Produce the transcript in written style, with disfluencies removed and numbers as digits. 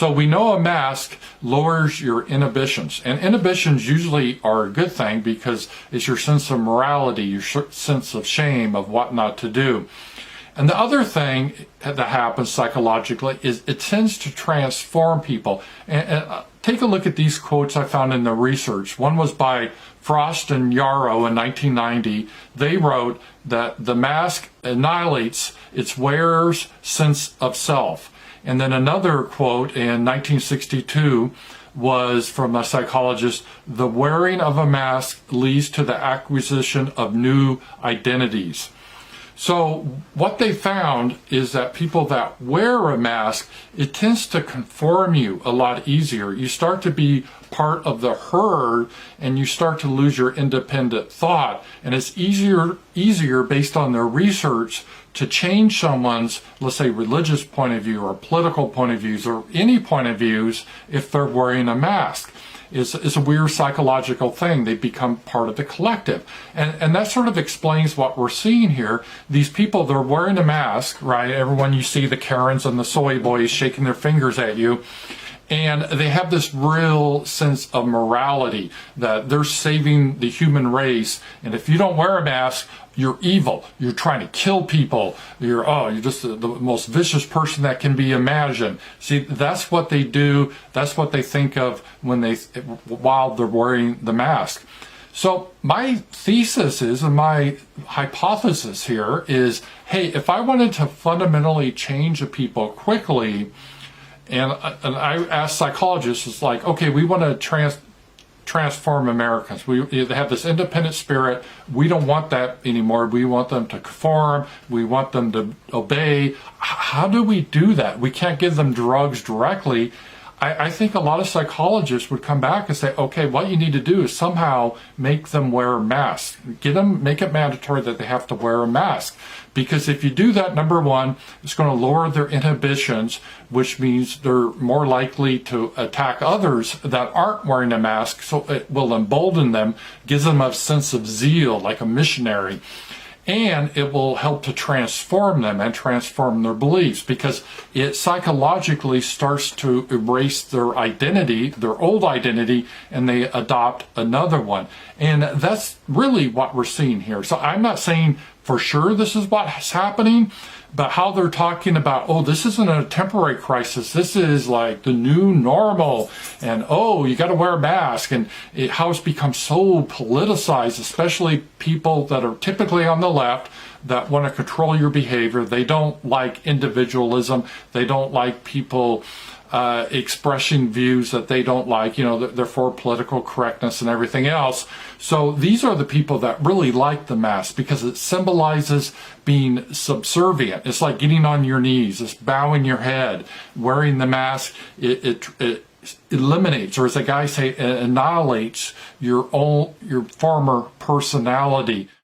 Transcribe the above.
So we know a mask lowers your inhibitions, and inhibitions usually are a good thing because it's your sense of morality, your sense of shame of what not to do. And the other thing that happens psychologically is it tends to transform people. And take a look at these quotes I found in the research. One was by Frost and Yarrow in 1990. They wrote that the mask annihilates its wearer's sense of self. And then another quote in 1962 was from a psychologist: the wearing of a mask leads to the acquisition of new identities. So what they found is that people that wear a mask, it tends to conform you a lot easier. You start to be part of the herd and you start to lose your independent thought. And it's easier based on their research to change someone's, let's say, religious point of view or political point of views or any point of views if they're wearing a mask. It's a weird psychological thing. They become part of the collective. And that sort of explains what we're seeing here. These people, they're wearing a mask, right? Everyone, you see the Karens and the soy boys shaking their fingers at you. And they have this real sense of morality that they're saving the human race. And if you don't wear a mask, you're evil. You're trying to kill people. You're just the most vicious person that can be imagined. See, that's what they do. That's what they think of while they're wearing the mask. So my thesis is, and my hypothesis here is, hey, if I wanted to fundamentally change the people quickly, and I asked psychologists, it's like, okay, we want to transform Americans. They have this independent spirit. We don't want that anymore. We want them to conform. We want them to obey. How do we do that? We can't give them drugs directly. I think a lot of psychologists would come back and say, okay, what you need to do is somehow make them wear a mask. Make it mandatory that they have to wear a mask. Because if you do that, number one, it's going to lower their inhibitions, which means they're more likely to attack others that aren't wearing a mask. So it will embolden them, gives them a sense of zeal, like a missionary. And it will help to transform them and transform their beliefs, because it psychologically starts to erase their identity, their old identity, and they adopt another one. And that's really what we're seeing here. So I'm not saying for sure this is what's happening, but how they're talking about, oh, this isn't a temporary crisis, this is like the new normal, and oh, you got to wear a mask, and how it's become so politicized, especially people that are typically on the left that want to control your behavior. They don't like individualism. They don't like people expressing views that they don't like. They're for political correctness and everything else. So these are the people that really like the mask because it symbolizes being subservient. It's like getting on your knees, it's bowing your head. Wearing the mask, it eliminates, or as the guys say, it annihilates your former personality.